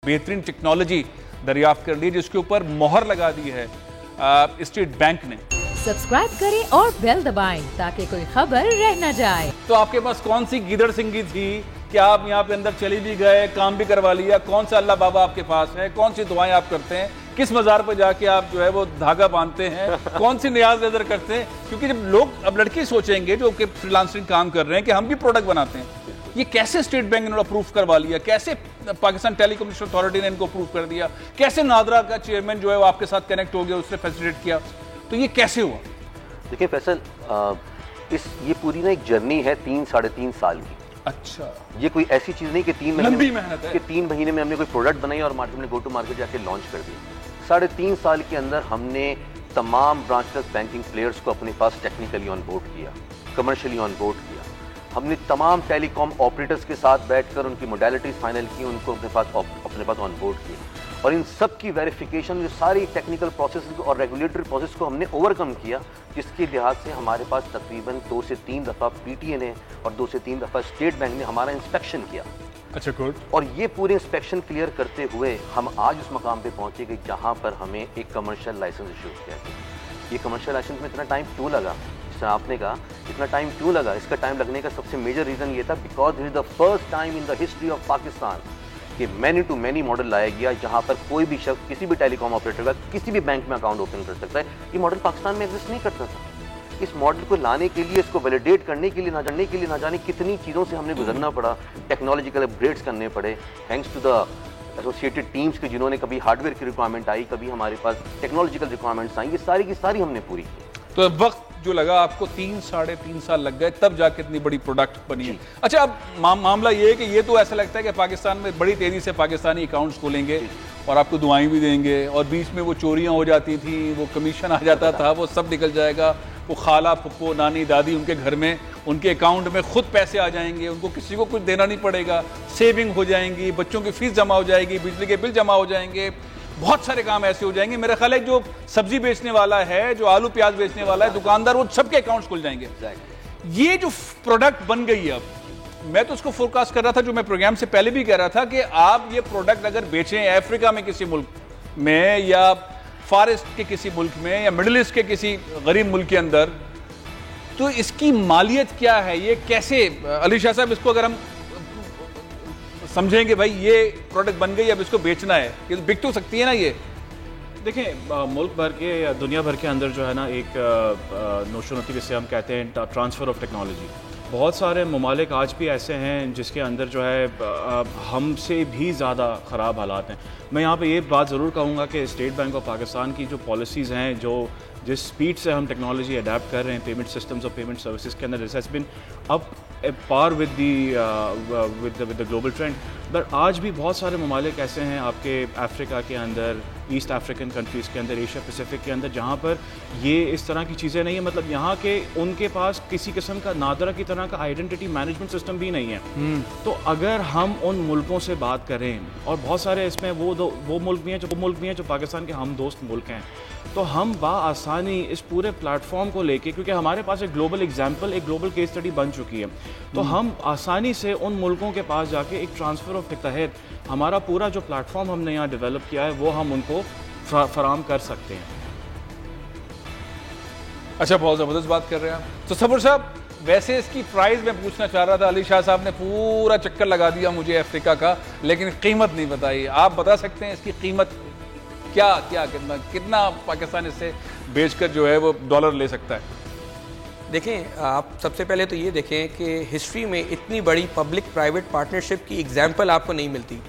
बेहतरीन टेक्नोलॉजी दरियाफ्त कर ली जिसके ऊपर मोहर लगा दी है स्टेट बैंक ने। सब्सक्राइब करें और बेल दबाएं ताकि कोई खबर रह न जाए। तो आपके पास कौन सी गीदड़ सिंगी थी कि आप यहाँ पे अंदर चली भी गए, काम भी करवा लिया? कौन सा अल्लाह बाबा आपके पास है? कौन सी दुआएं आप करते हैं? किस मज़ार पर जाके आप जो है वो धागा बांधते हैं? कौन सी नियाज नजर करते हैं? क्योंकि जब लोग अब लड़के सोचेंगे जो कि फ्रीलांसिंग काम कर रहे हैं कि हम भी प्रोडक्ट बनाते हैं, ये कैसे स्टेट बैंक ने अप्रूव करवा लिया? कैसे पाकिस्तान टेलीकम्युनिकेशन अथॉरिटी ने इनको अप्रूव कर दिया? कैसे नादरा का चेयरमैन जो है वो आपके साथ कनेक्ट हो गया, उसने फैसिलिटेट किया? तो ये कैसे हुआ? देखिए फैसल, ये पूरी ना एक जर्नी है 3-3.5 साल की। अच्छा, ये कोई ऐसी चीज़ नहीं कि 3 महीने लंबी मेहनत है कि 3 महीने में हमने कोई प्रोडक्ट बनाई और मार्केट में गो टू मार्केट जाके लॉन्च कर दिया। 3.5 साल के अंदर हमने तमाम ब्रांचलेस बैंकिंग प्लेयर्स को अपने पास टेक्निकली ऑन बोर्ड किया, कमर्शियली ऑन बोर्ड किया। हमने तमाम टेलीकॉम ऑपरेटर्स के साथ बैठकर उनकी मोडेलिटीज फाइनल की, उनको अपने पास ऑन बोर्ड किया, और इन सब की वेरिफिकेशन, जो सारी टेक्निकल प्रोसेस और रेगुलेटरी प्रोसेस को हमने ओवरकम किया, जिसके लिहाज से हमारे पास तकरीबन 2 से 3 दफ़ा पीटीए ने और 2 से 3 दफ़ा स्टेट बैंक ने हमारा इंस्पेक्शन किया। अच्छा, गुड। और ये पूरे इंस्पेक्शन क्लियर करते हुए हम आज उस मकाम पे पहुंचे कि जहां पर हमें एक कमर्शियल लाइसेंस इशू किया गया। ये कमर्शियल लाइसेंस में इतना टाइम क्यों लगा? आपने कहा इतना टाइम क्यों लगा? इसका टाइम लगने का सबसे मेजर रीजन ये था because this is the first time in the history of Pakistan कि मैनी टू मैनी मॉडल लाया गया, जहां पर कोई भी शख्स किसी भी टेलीकॉम ऑपरेटर का किसी भी बैंक में अकाउंट ओपन कर सकता है। ये मॉडल पाकिस्तान में एग्जिस्ट नहीं करता था। इस मॉडल को लाने के लिए, इसको वैलिडेट करने के लिए, ना जाने कितनी चीज़ों से हमने गुजरना पड़ा, टेक्नोलॉजिकल अपग्रेड्स करने पड़े, thanks to the associated teams के जिन्होंने कभी हार्डवेयर की रिक्वायरमेंट आई, कभी हमारे पास टेक्नोलॉजिकल रिक्वायरमेंट्स आई, ये सारी की सारी हमने पूरी की। तो वक्त जो लगा आपको 3-3.5 साल लग गए, तब जाके इतनी बड़ी प्रोडक्ट बनी है। अच्छा, अब मामला ये है कि ये तो ऐसा लगता है कि पाकिस्तान में बड़ी तेज़ी से पाकिस्तानी अकाउंट्स खोलेंगे और आपको दुआएं भी देंगे, और बीच में वो चोरियां हो जाती थी, वो कमीशन आ जाता था, वो सब निकल जाएगा। वो खाला, फुप्पो, नानी, दादी उनके घर में, उनके अकाउंट में खुद पैसे आ जाएंगे, उनको किसी को कुछ देना नहीं पड़ेगा, सेविंग हो जाएंगी, बच्चों की फीस जमा हो जाएगी, बिजली के बिल जमा हो जाएंगे, बहुत सारे काम ऐसे हो जाएंगे। मेरा ख्याल है जो सब्जी बेचने वाला है, जो आलू प्याज बेचने वाला है, दुकानदार, वो सबके अकाउंट्स खुल जाएंगे। ये जो प्रोडक्ट बन गई है, अब मैं तो उसको फोरकास्ट कर रहा था, जो मैं प्रोग्राम से पहले भी कह रहा था कि आप ये प्रोडक्ट अगर बेचें अफ्रीका में किसी मुल्क में, या फार ईस्ट के किसी मुल्क में, या मिडिल ईस्ट के किसी गरीब मुल्क के अंदर, तो इसकी मालियत क्या है? ये कैसे, अली शाह साहब, इसको अगर हम समझेंगे भाई ये प्रोडक्ट बन गई, अब इसको बेचना है, ये बिक तो सकती है ना? ये देखें, मुल्क भर के या दुनिया भर के अंदर जो है ना एक नोशन होती है जिसे हम कहते हैं ट्रांसफ़र ऑफ टेक्नोलॉजी। बहुत सारे ममालिक आज भी ऐसे हैं जिसके अंदर जो है हमसे भी ज़्यादा ख़राब हालात हैं। मैं यहाँ पे ये बात ज़रूर कहूँगा कि स्टेट बैंक ऑफ पाकिस्तान की जो पॉलिसीज़ हैं, जो जिस स्पीड से हम टेक्नोलॉजी अडेप्ट कर रहे हैं पेमेंट सिस्टम्स और पेमेंट सर्विसेज के अंदर, this has been up par with the global trend. But आज भी बहुत सारे ममालिक ऐसे हैं आपके अफ्रीका के अंदर, ईस्ट अफ्रीकन कंट्रीज़ के अंदर, एशिया पैसिफिक के अंदर, जहाँ पर ये इस तरह की चीज़ें नहीं है। मतलब यहाँ के उनके पास किसी किस्म का नादरा की तरह का आइडेंटिटी मैनेजमेंट सिस्टम भी नहीं है। तो अगर हम उन मुल्कों से बात करें, और बहुत सारे इसमें वो मुल्क भी हैं जो पाकिस्तान के हम दोस्त मुल्क हैं, तो हम बाआसानी इस पूरे प्लेटफॉर्म को लेके, क्योंकि हमारे पास एक ग्लोबल एग्जाम्पल, एक ग्लोबल केस स्टडी बन चुकी है, तो हम आसानी से उन मुल्कों के पास जाके एक ट्रांसफ़र ऑफ के तहत हमारा पूरा जो प्लेटफॉर्म हमने यहाँ डेवलप किया है वो हम उनको फराहम कर सकते हैं। अच्छा, बहुत ज़बरदस्त बात कर रहे हैं आप। तो सबुर साहब, वैसे इसकी प्राइस मैं पूछना चाह रहा था, अली शाह साहब ने पूरा चक्कर लगा दिया मुझे अफ्रीका का, लेकिन कीमत नहीं बताई। आप बता सकते हैं इसकी कीमत क्या कितना पाकिस्तान इससे बेचकर जो है वो डॉलर ले सकता है? देखें, आप सबसे पहले तो ये देखें कि हिस्ट्री में इतनी बड़ी पब्लिक प्राइवेट पार्टनरशिप की एग्जाम्पल आपको नहीं मिलती,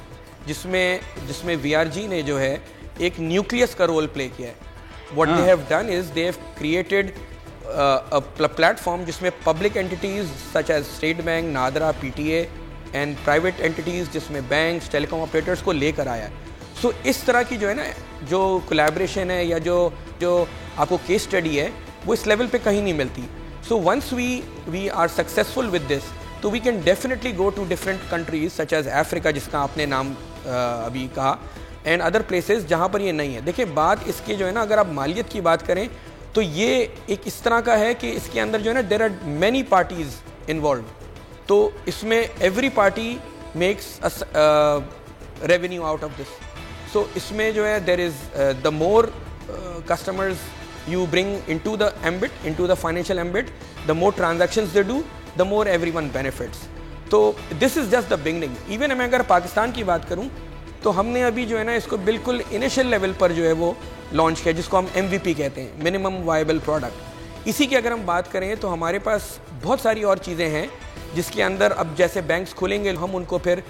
जिसमें VRG ने जो है एक न्यूक्लियस का रोल प्ले किया है। What they have done is they have created a platform जिसमें public entities such as state bank, NADRA, PTA, and private entities जिसमें बैंक्स, टेलीकॉम ऑपरेटर्स को लेकर आया है। सो इस तरह की जो है ना, जो कोलैबोरेशन है या जो आपको केस स्टडी है, वो इस लेवल पे कहीं नहीं मिलती। So once we are successful with this, तो we can definitely go to different countries such as Africa, जिसका आपने नाम अभी कहा, एंड अदर प्लेसेस जहाँ पर ये नहीं है। देखिए, बात इसके जो है ना, अगर आप मालियत की बात करें तो ये एक इस तरह का है कि इसके अंदर जो है ना, there are many parties involved. तो इसमें every party makes revenue out of this. So اس میں جو ہے there is the more customers you bring into the ambit, into the financial ambit, the more transactions they do, the more everyone benefits. تو this is just the beginning. Even میں اگر پاکستان کی بات کروں تو ہم نے ابھی جو ہے نا اس کو بالکل انیشل لیول پر جو ہے وہ لانچ کیا, جس کو ہم MVP کہتے ہیں, منیمم وائبل پروڈکٹ. اسی کی اگر ہم بات کریں تو ہمارے پاس بہت ساری اور چیزیں ہیں جس کے اندر اب جیسے بینکس کھلیں گے ہم ان کو پھر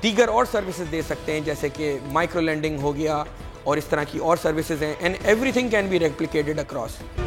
دیگر اور سروسز دے سکتے ہیں, جیسے کہ مائکرو لینڈنگ ہو گیا اور اس طرح کی اور سروسز ہیں, and everything can be replicated across.